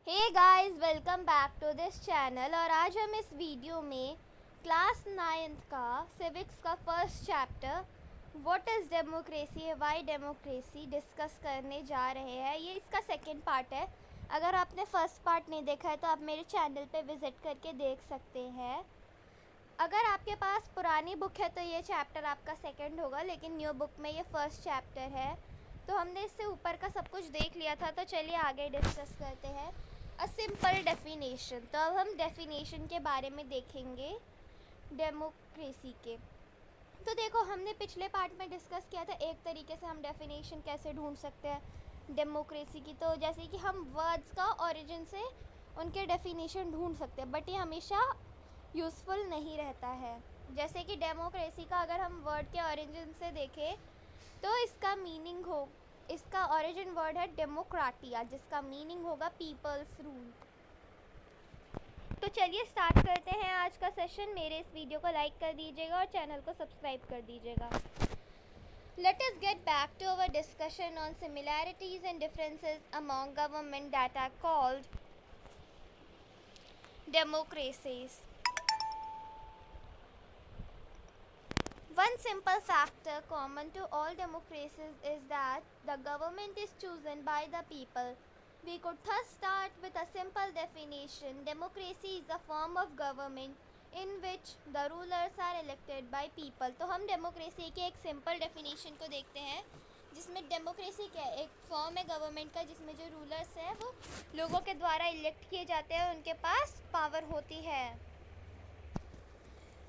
Hey guys, welcome back to this channel. और आज हम इस वीडियो में क्लास 9th का सिविक्स का first chapter what is democracy, Y democracy discuss करने जा रहे हैं। ये इसका सेकंड पार्ट है। अगर आपने फर्स्ट पार्ट नहीं देखा है तो आप मेरे चैनल पे विज़िट करके देख सकते हैं। अगर आपके पास पुरानी बुक है तो ये चैप्टर आपका सेकंड होगा, लेकिन न्यू बुक में ये फर्स्ट चैप्टर है। तो हमने इससे ऊपर का सब कुछ देख लिया था, तो चलिए आगे डिस्कस करते हैं। A simple definition. तो अब हम डेफिनेशन के बारे में देखेंगे डेमोक्रेसी के। तो देखो, हमने पिछले पार्ट में डिस्कस किया था एक तरीके से हम डेफिनेशन कैसे ढूंढ सकते हैं डेमोक्रेसी की। तो जैसे कि हम वर्ड्स का ओरिजिन से उनके डेफिनेशन ढूंढ सकते हैं, बट ये हमेशा यूज़फुल नहीं रहता है। जैसे कि डेमोक्रेसी का अगर हम वर्ड के ओरिजिन से देखें तो इसका ओरिजिन वर्ड है डेमोक्राटिया, जिसका मीनिंग होगा पीपल्स रूल। तो चलिए स्टार्ट करते हैं आज का सेशन। मेरे इस वीडियो को लाइक कर दीजिएगा और चैनल को सब्सक्राइब कर दीजिएगा। Let us get back to our discussion on similarities and differences among government that are called democracies. One simple factor common to all democracies is that the government is chosen by the people. We could thus start with a simple definition. Democracy is a form of government in which the rulers are elected by people. तो हम democracy के एक simple definition को देखते हैं, जिसमें democracy क्या है, एक फॉर्म है गवर्नमेंट का जिसमें जो रूलर्स हैं वो लोगों के द्वारा इलेक्ट किए जाते हैं, उनके पास पावर होती है।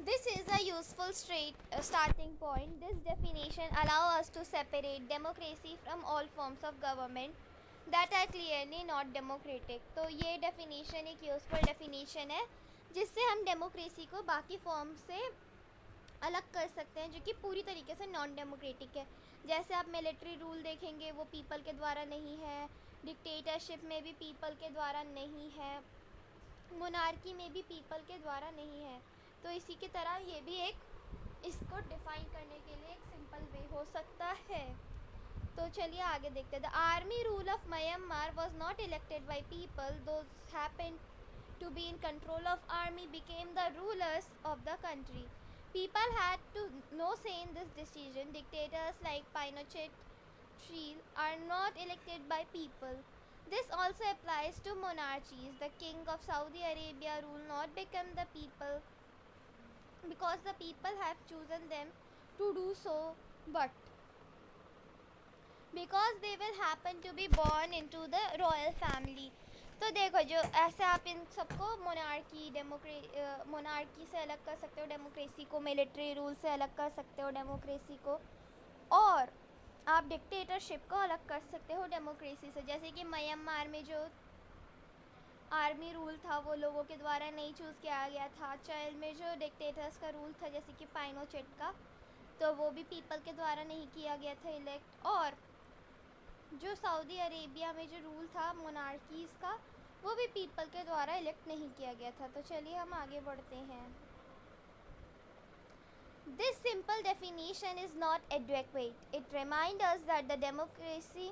This is a useful starting point. This definition allows us to separate democracy from all forms of government that are clearly not democratic. तो ये definition एक useful definition है जिससे हम डेमोक्रेसी को बाकी फॉर्म से अलग कर सकते हैं जो कि पूरी तरीके से नॉन डेमोक्रेटिक है। जैसे आप मिलिट्री रूल देखेंगे, वो पीपल के द्वारा नहीं है। डिक्टेटरशिप में भी पीपल के द्वारा नहीं है। मोनार्की में भी पीपल के द्वारा नहीं है। तो इसी की तरह ये भी एक इसको डिफाइन करने के लिए एक सिंपल वे हो सकता है। तो चलिए आगे देखते हैं। The army rule of Myanmar was not elected by people. Those happened to be in control of army became the rulers of the country. People had to no say in this decision. Dictators like Pinochet are not elected by people. This also applies to monarchies. The king of Saudi Arabia rule not become the people because the people have chosen them to do so, but because they will happen to be born into the royal family. तो देखो, जो ऐसे आप इन सबको monarchy से अलग कर सकते हो, डेमोक्रेसी को मिलिट्री रूल से अलग कर सकते हो डेमोक्रेसी को, और आप डिक्टेटरशिप को अलग कर सकते हो डेमोक्रेसी से। जैसे कि म्यांमार में जो आर्मी रूल था वो लोगों के द्वारा नहीं चूज़ किया गया था। चाइल्ड में जो डिक्टेटर्स का रूल था जैसे कि पाइनोचेट का, तो वो भी पीपल के द्वारा नहीं किया गया था इलेक्ट। और जो सऊदी अरेबिया में जो रूल था मोनार्कीज़ का, वो भी पीपल के द्वारा इलेक्ट नहीं किया गया था। तो चलिए हम आगे बढ़ते हैं। This simple definition is not adequate. It reminds us that the democracy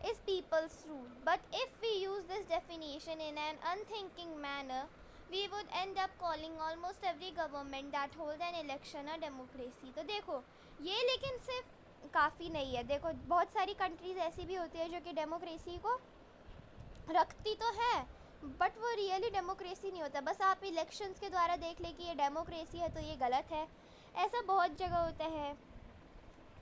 is people's rule. But if we use this definition in an unthinking manner, we would end up calling almost every government that hold an election a democracy. तो देखो, ये लेकिन सिर्फ काफ़ी नहीं है। देखो, बहुत सारी कंट्रीज़ ऐसी भी होती है जो कि डेमोक्रेसी को रखती तो है, बट वो रियली डेमोक्रेसी नहीं होता। बस आप इलेक्शंस के द्वारा देख ले कि ये डेमोक्रेसी है तो ये गलत है। ऐसा बहुत जगह होता है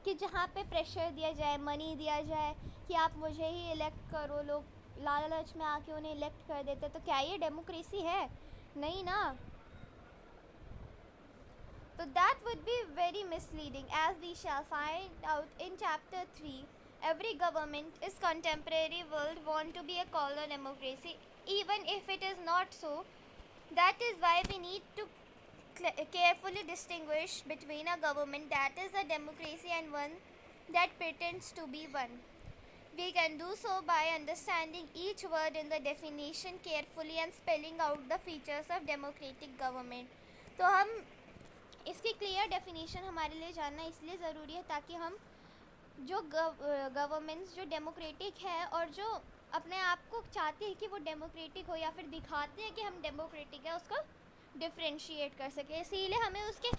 कि जहाँ पे प्रेशर दिया जाए, मनी दिया जाए कि आप मुझे ही इलेक्ट करो, लोग लालच में आके उन्हें इलेक्ट कर देते। तो क्या ये डेमोक्रेसी है? नहीं ना। So that would be very misleading, as we shall find out in chapter 3. Every government is contemporary world want to be a called a democracy, even if it is not so. That is why we need to carefully distinguish between a government that is a democracy and one that pretends to be one. We can do so by understanding each word in the definition carefully and spelling out the features of democratic government. तो हम इसकी clear definition हमारे लिए जानना इसलिए ज़रूरी है ताकि हम जो गवर्नमेंट्स जो डेमोक्रेटिक है और जो अपने आप को चाहते हैं कि वो डेमोक्रेटिक हो, या फिर दिखाते हैं कि हम डेमोक्रेटिक है, उसको डिफ्रेंशिएट कर सके। इसीलिए हमें उसके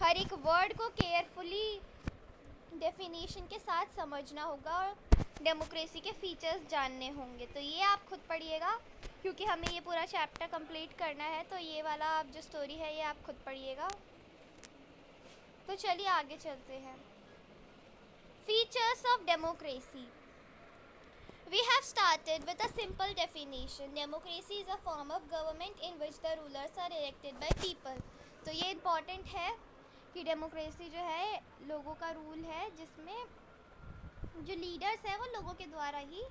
हर एक वर्ड को केयरफुली डेफिनेशन के साथ समझना होगा और डेमोक्रेसी के फीचर्स जानने होंगे। तो ये आप खुद पढ़िएगा, क्योंकि हमें ये पूरा चैप्टर कंप्लीट करना है, तो ये वाला आप जो स्टोरी है ये आप खुद पढ़िएगा। तो चलिए आगे चलते हैं। Features of democracy. We have started with a simple definition. Democracy is a form of government in which the rulers are elected by people. तो ये इम्पॉर्टेंट है कि डेमोक्रेसी जो है लोगों का रूल है, जिसमें जो लीडर्स हैं वो लोगों के द्वारा ही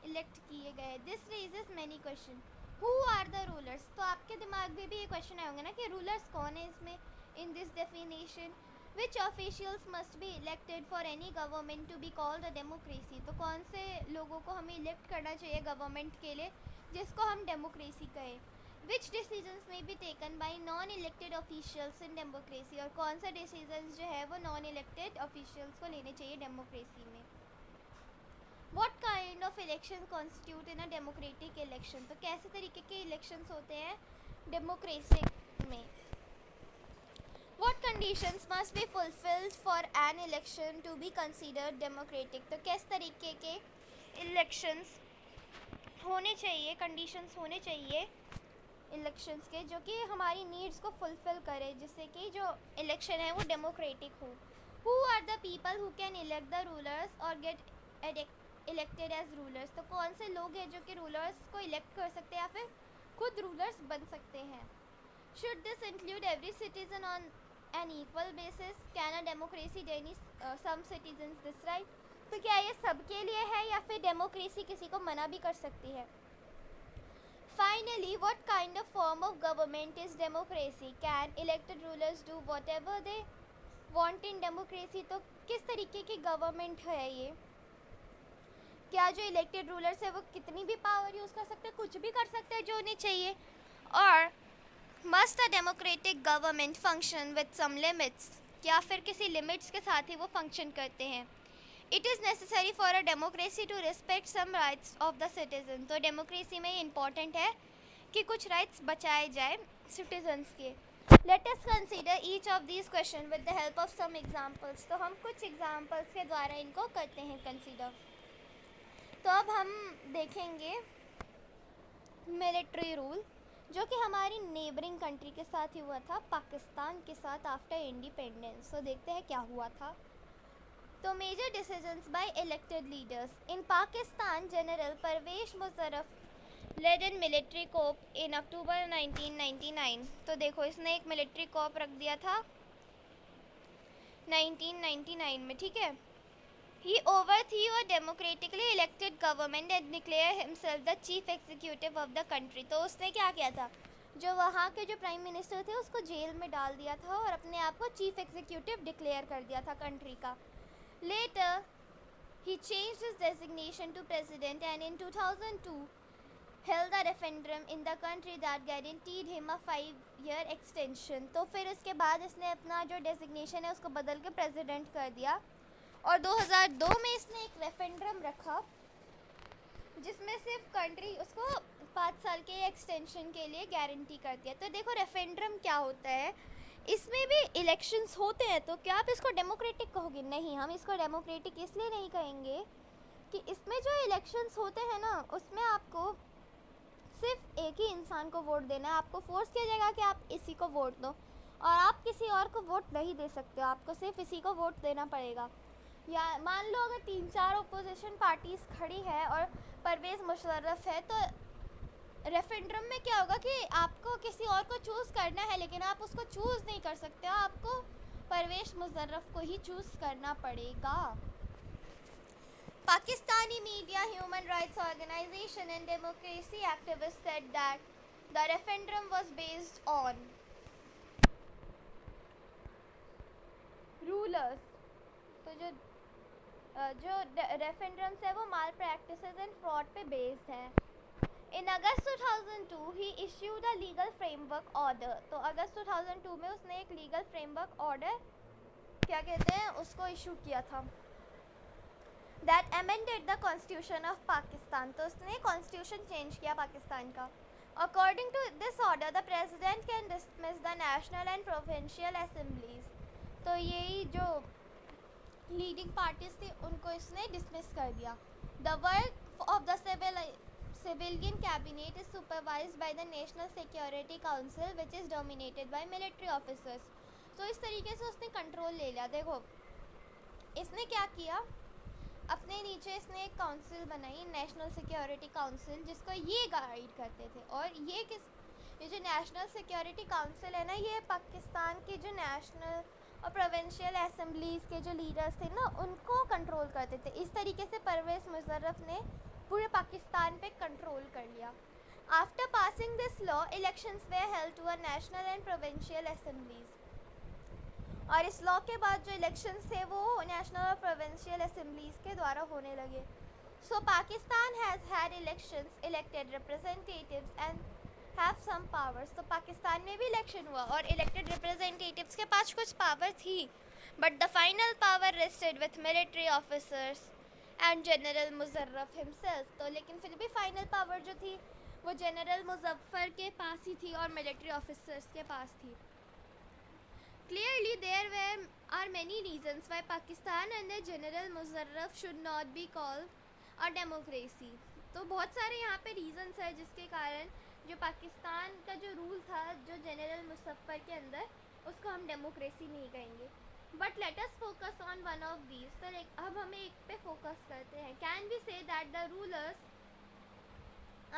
इलेक्ट किए गए। This raises many question. Who are the rulers? तो आपके दिमाग में भी ये क्वेश्चन आए होंगे ना कि रूलर्स कौन है इसमें, in this definition. Which officials must be elected for any government to be called a democracy? तो कौन से लोगों को हमें इलेक्ट करना चाहिए गवर्नमेंट के लिए जिसको हम डेमोक्रेसी कहें? Which decisions may be taken by non-elected officials in democracy? और कौन सा डिसीजंस जो है वो non-elected officials को लेने चाहिए डेमोक्रेसी में? What kind of elections constitute in a democratic election? तो कैसे तरीके के इलेक्शंस होते हैं डेमोक्रेसी में? What conditions must be fulfilled for an election to be considered democratic? तो किस तरीके के इलेक्शंस होने चाहिए, कंडीशंस होने चाहिए इलेक्शंस के, जो कि हमारी नीड्स को फुलफिल करे, जिससे कि जो इलेक्शन है वो डेमोक्रेटिक हो। Who are the people who can elect the rulers or get elected as rulers? तो कौन से लोग हैं जो कि रूलर्स को इलेक्ट कर सकते हैं या फिर खुद रूलर्स बन सकते हैं? Should this include every citizen on an equal basis? Can a democracy deny some citizens this right? तो क्या ये सबके लिए है या फिर डेमोक्रेसी किसी को मना भी कर सकती है? Finally, what kind of form of government is democracy? Can elected rulers do whatever they want in democracy? तो किस तरीके की गवर्नमेंट है ये? क्या जो इलेक्टेड रूलर्स है वो कितनी भी पावर यूज़ कर सकते हैं, कुछ भी कर सकते हैं जो उन्हें चाहिए? और must a democratic government function with some limits? या फिर किसी लिमिट्स के साथ ही वो फंक्शन करते हैं? It is necessary for a democracy to respect some rights of the citizen. तो डेमोक्रेसी में इम्पॉर्टेंट है कि कुछ राइट्स बचाए जाए सिटीजन्स के। Let us consider each of these question with the help of some examples. तो हम कुछ एग्जाम्पल्स के द्वारा इनको करते हैं कंसीडर। तो अब हम देखेंगे मिलिट्री रूल, जो कि हमारी नेबरिंग कंट्री के साथ ही हुआ था, पाकिस्तान के साथ आफ्टर इंडिपेंडेंस। तो देखते हैं क्या हुआ था। तो major decisions by elected leaders in Pakistan. General Pervez Musharraf led in military coup in October 1999। तो देखो इसने एक मिलिट्री कोप रख दिया था 1999 में, ठीक है। He overthrew a democratically elected government and declared himself the chief executive of the country. तो उसने क्या किया था, जो वहाँ के जो प्राइम मिनिस्टर थे उसको जेल में डाल दिया था और अपने आप को चीफ एग्जीक्यूटिव डिक्लेयर कर दिया था कंट्री का। Later, he changed his designation to president and in 2002 held a referendum in the country that guaranteed him a 5-year extension. तो फिर उसके बाद इसने अपना जो डेजिग्नेशन है उसको बदल के प्रेसिडेंट कर दिया और 2002 में इसने एक रेफरेंडम रखा जिसमें सिर्फ कंट्री उसको 5 साल के एक्सटेंशन के लिए गारंटी कर दिया। तो देखो रेफरेंडम क्या होता है, इसमें भी इलेक्शंस होते हैं। तो क्या आप इसको डेमोक्रेटिक कहोगे? नहीं, हम इसको डेमोक्रेटिक इसलिए नहीं कहेंगे कि इसमें जो इलेक्शंस होते हैं ना उसमें आपको सिर्फ एक ही इंसान को वोट देना है। आपको फोर्स किया जाएगा कि आप इसी को वोट दो और आप किसी और को वोट नहीं दे सकते हो, आपको सिर्फ इसी को वोट देना पड़ेगा। या मान लो अगर 3-4 अपोजिशन पार्टीज़ खड़ी है और परवेज़ मुशर्रफ है, तो रेफरेंडम में क्या होगा कि आपको किसी और को चूज़ करना है लेकिन आप उसको चूज़ नहीं कर सकते हो, आपको परवेज़ मुशर्रफ को ही चूज़ करना पड़ेगा। Pakistani media, human rights organization and democracy activists said that the referendum was based on rulers। तो जो रेफरेंडम्स है वो माल प्रैक्टिसेस एंड फ्रॉड पे बेस्ड है। In August 2002 he issued a legal framework order. तो अगस्त 2002 में उसने एक लीगल फ्रेमवर्क ऑर्डर क्या कहते हैं उसको इशू किया था। that amended the constitution of Pakistan. तो उसने constitution change किया पाकिस्तान का. According to this order, the president can dismiss the national and provincial assemblies. तो यही जो leading parties थी उनको इसने dismiss कर दिया. The work of the civilian cabinet is supervised by the National Security Council, which is dominated by military officers. तो इस तरीके से उसने कंट्रोल ले लिया. देखो इसने क्या किया, अपने नीचे इसने एक काउंसिल बनाई, नेशनल सिक्योरिटी काउंसिल, जिसको ये गाइड करते थे. और ये जो नेशनल सिक्योरिटी काउंसिल है ना, ये पाकिस्तान की जो नेशनल और प्रोविंशियल असेंबलीज़ के जो लीडर्स थे ना, उनको कंट्रोल करते थे. इस तरीके से परवेज़ मुशर्रफ ने पूरे पाकिस्तान पे कंट्रोल कर लिया. After passing this law, elections were held to a national and provincial assemblies. और इस लॉ के बाद जो इलेक्शंस थे वो नेशनल और प्रोविंशियल असेंबलीज़ के द्वारा होने लगे. So Pakistan has had elections, elected representatives and have some powers. तो पाकिस्तान में भी इलेक्शन हुआ और इलेक्टेड रिप्रेजेंटेटिव्स के पास कुछ पावर थी, but the final power rested with military officers and general Musharraf himself. तो लेकिन फिर भी फाइनल पावर जो थी वो जनरल मुजफ्फर के पास ही थी और मिलिट्री ऑफिसर्स के पास थी. Clearly, there are many reasons why Pakistan under General Musharraf should not be called a democracy. तो बहुत सारे यहाँ पे reasons है जिसके कारण जो पाकिस्तान का जो रूल था जो जनरल मुशर्रफ के अंदर, उसको हम डेमोक्रेसी नहीं कहेंगे. But let us focus on one of these. तो अब हमें एक पे फोकस करते हैं. Can we say that the rulers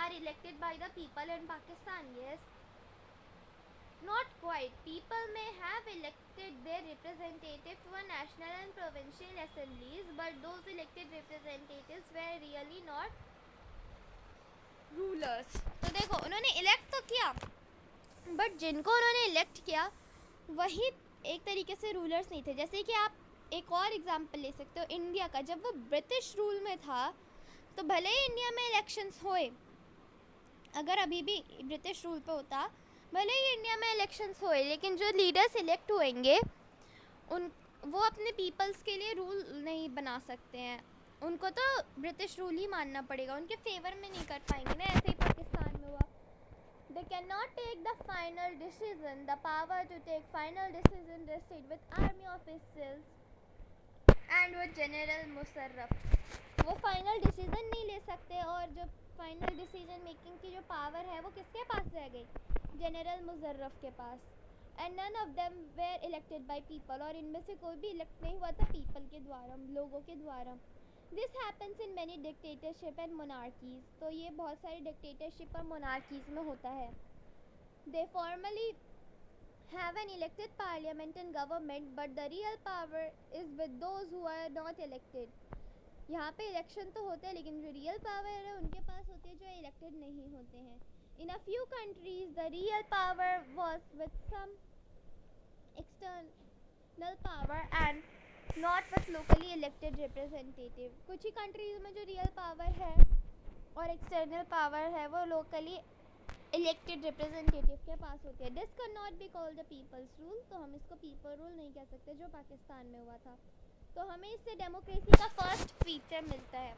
are elected by the people in Pakistan? Yes. Not quite. People may have elected their representative to a national and provincial assemblies, but those elected representatives were really not rulers. तो देखो उन्होंने elect तो किया, but जिनको उन्होंने elect किया वही एक तरीके से रूलर्स नहीं थे. जैसे कि आप एक और एग्जांपल ले सकते हो इंडिया का. जब वो ब्रिटिश रूल में था तो भले ही इंडिया में इलेक्शंस हुए, अगर अभी भी ब्रिटिश रूल पे होता, भले ही इंडिया में इलेक्शंस हुए, लेकिन जो लीडर्स इलेक्ट होएंगे वो अपने पीपल्स के लिए रूल नहीं बना सकते हैं. उनको तो ब्रिटिश रूल ही मानना पड़ेगा, उनके फेवर में नहीं कर पाएंगे ना. ऐसे ही पाकिस्तान में हुआ. They can not take the final decision. The power to take final decision rested with army officers and with general Musharraf. वो फाइनल डिसीजन नहीं ले सकते, और जो फाइनल डिसीजन मेकिंग की जो पावर है वो किसके पास रह गई? जनरल मुशर्रफ के पास. And none of them were elected by people. और इनमें से कोई भी इलेक्ट नहीं हुआ था पीपल के द्वारा, लोगों के द्वारा. This happens in many dictatorship and monarchies. तो ये बहुत सारी डिक्टेटरशिप और मोनार्कीज में होता है. They formally have an elected parliament and government, but the real power is with those who are not elected. यहाँ पे इलेक्शन तो होते हैं, लेकिन जो रियल पावर है उनके पास होती है जो इलेक्टेड नहीं होते हैं. In a few countries, the real power was with some external power and not with locally elected representative. कुछ ही countries में जो real power है और external power है वो locally elected representative के पास होती है. This cannot be called the people's rule. तो हम इसको people rule नहीं कह सकते जो पाकिस्तान में हुआ था. तो हमें इससे डेमोक्रेसी का फर्स्ट फीचर मिलता है.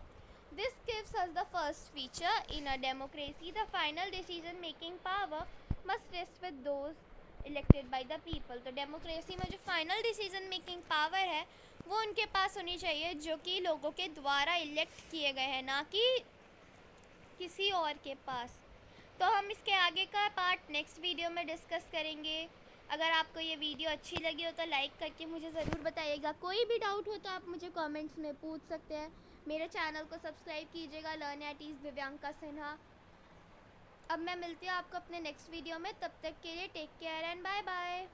This gives us the first feature. In a democracy, the final decision-making power must rest with those elected by the people. तो डेमोक्रेसी में जो फाइनल डिसीजन मेकिंग पावर है वो उनके पास होनी चाहिए जो कि लोगों के द्वारा इलेक्ट किए गए हैं, ना कि किसी और के पास. तो हम इसके आगे का पार्ट नेक्स्ट वीडियो में डिस्कस करेंगे. अगर आपको ये वीडियो अच्छी लगी हो तो लाइक करके मुझे ज़रूर बताइएगा. कोई भी डाउट हो तो आप मुझे कमेंट्स में पूछ सकते हैं. मेरे चैनल को सब्सक्राइब कीजिएगा, learn at ease Divyanka Sinha. अब मैं मिलती हूँ आपको अपने नेक्स्ट वीडियो में. तब तक के लिए take care and bye bye.